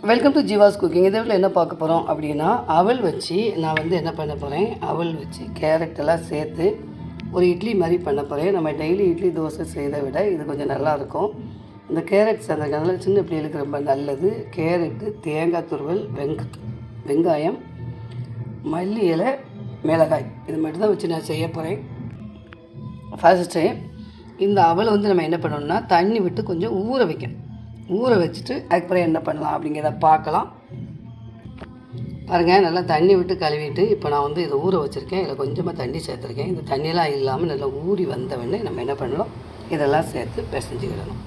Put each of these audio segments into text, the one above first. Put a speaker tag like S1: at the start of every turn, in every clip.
S1: Welcome to Jeeva's cooking. இதில் என்ன பார்க்க போகிறோம் அப்படின்னா, அவல் வச்சு நான் என்ன பண்ண போகிறேன், அவல் வச்சு கேரட் எல்லாம் சேர்த்து ஒரு இட்லி மாதிரி பண்ண போகிறேன். நம்ம டெய்லி இட்லி தோசை செய்கிறத விட இது கொஞ்சம் நல்லாயிருக்கும். இந்த கேரட் சேர்ந்ததுனால சின்ன பிள்ளைகளுக்கு ரொம்ப நல்லது. கேரட்டு, தேங்காய் துருவல், வெங்காயம், மல்லி இலை, மிளகாய், இது மட்டும் தான் வச்சு நான் செய்ய போகிறேன். ஃபஸ்ட்டு இந்த அவலை நம்ம என்ன பண்ணணும்னா, தண்ணி விட்டு கொஞ்சம் ஊற வைக்கணும். ஊற வச்சுட்டு அதுக்கப்புறம் என்ன பண்ணலாம் அப்படிங்கிறத பார்க்கலாம். பாருங்கள், நல்லா தண்ணி விட்டு கழுவிட்டு இப்போ நான் இதை ஊற வச்சுருக்கேன். இதில் கொஞ்சமாக தண்ணி சேர்த்துருக்கேன். இந்த தண்ணியெலாம் இல்லாமல் நல்லா ஊறி வந்தவொடனே நம்ம என்ன பண்ணலாம், இதெல்லாம் சேர்த்து பிசைஞ்சிக்கிடணும்.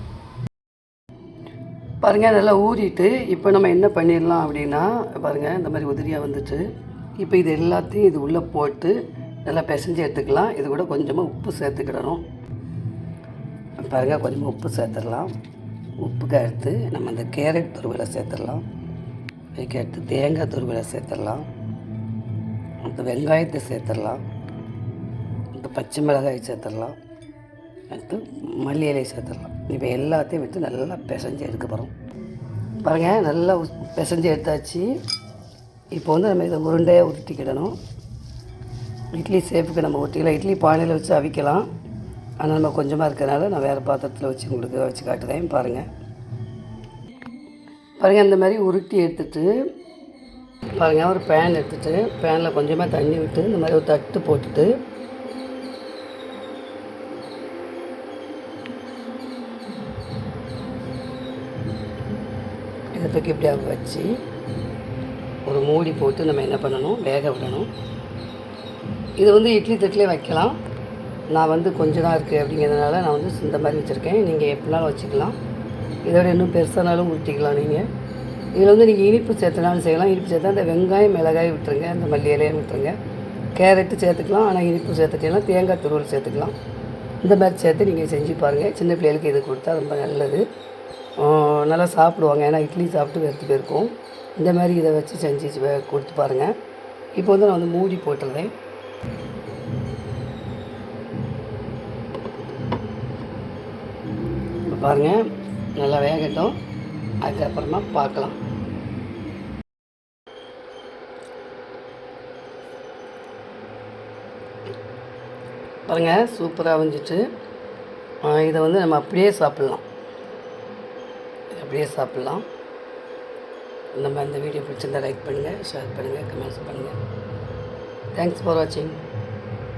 S1: பாருங்கள், நல்லா ஊறிட்டு இப்போ நம்ம என்ன பண்ணிடலாம் அப்படின்னா, பாருங்கள் இந்த மாதிரி உதிரியாக வந்துட்டு இப்போ இது எல்லாத்தையும் இது உள்ளே போட்டு நல்லா பிசைஞ்சு எடுத்துக்கலாம். இது கூட கொஞ்சமாக உப்பு சேர்த்துக்கிடணும். பாருங்கள், கொஞ்சமாக உப்பு சேர்த்துடலாம். உப்புக்கு அடுத்து நம்ம அந்த கேரட் துருவலை சேர்த்துடலாம். அதுக்கு அடுத்து தேங்காய் துருவலை சேர்த்துடலாம். அந்த வெங்காயத்தை சேர்த்துடலாம். இந்த பச்சை மிளகாய் சேர்த்துடலாம். அடுத்து மல்லி இலையை சேர்த்துடலாம். இப்போ எல்லாத்தையும் விட்டு நல்லா பிசைஞ்சு எடுக்க போகிறோம். பாருங்கள், நல்லா பிசைஞ்சு எடுத்தாச்சு. இப்போ நம்ம இதை உருண்டையாக உருட்டிக்கிடணும். இட்லி சேஃபுக்கு நம்ம ஊற்றிக்கலாம். இட்லி பானையில் வச்சு அவிக்கலாம். ஆனால் நம்ம கொஞ்சமாக இருக்கிறனால நான் வேறு பாத்திரத்தில் வச்சு உங்களுக்கு வச்சு காட்டுறேன். பாருங்கள், இந்த மாதிரி உருட்டி எடுத்துகிட்டு பாருங்கள், ஒரு பேன் எடுத்துகிட்டு பேனில் கொஞ்சமாக தண்ணி விட்டு இந்த மாதிரி ஒரு தட்டு போட்டுட்டு இதை தூக்கி இப்படியாக வச்சு ஒரு மூடி போட்டு நம்ம என்ன பண்ணணும், வேக விடணும். இது இட்லி தட்டிலே வைக்கலாம். நான் கொஞ்சம் தான் இருக்குது அப்படிங்கிறதுனால நான் இந்த மாதிரி வச்சுருக்கேன். நீங்கள் எப்படினாலும் வச்சுக்கலாம். இதோட இன்னும் பெருசானாலும் ஊற்றிக்கலாம். நீங்கள் இதில் நீங்கள் இனிப்பு சேர்த்துனாலும் செய்யலாம். இனிப்பு சேர்த்தா அந்த வெங்காயம், மிளகாய் விட்டுருங்க, அந்த மல்லி இலையும் விட்டுருங்க. கேரட்டு சேர்த்துக்கலாம், ஆனால் இனிப்பு சேர்த்துக்கலாம். தேங்காய் துருவல் சேர்த்துக்கலாம். இந்த மாதிரி சேர்த்து நீங்கள் செஞ்சு பாருங்கள். சின்ன பிள்ளைகளுக்கு இது கொடுத்தா ரொம்ப நல்லது. நல்லா சாப்பிடுவாங்க. ஏன்னா இட்லி சாப்பிட்டு வெறுத்து போயிருக்கும். இந்த மாதிரி இதை வச்சு செஞ்சு கொடுத்து பாருங்கள். இப்போ நான் மூடி போட்டுருந்தேன். பாருங்கள், நல்லா வேகட்டும். அதுக்கப்புறமா பார்க்கலாம். பாருங்கள், சூப்பராக வந்துட்டு இதை நம்ம அப்படியே சாப்பிட்லாம். நம்ம இந்த வீடியோ பிடிச்சிருந்தால் லைக் பண்ணுங்கள், ஷேர் பண்ணுங்கள், கமெண்ட்ஸ் பண்ணுங்கள். தேங்க்ஸ் ஃபார் வாட்சிங்.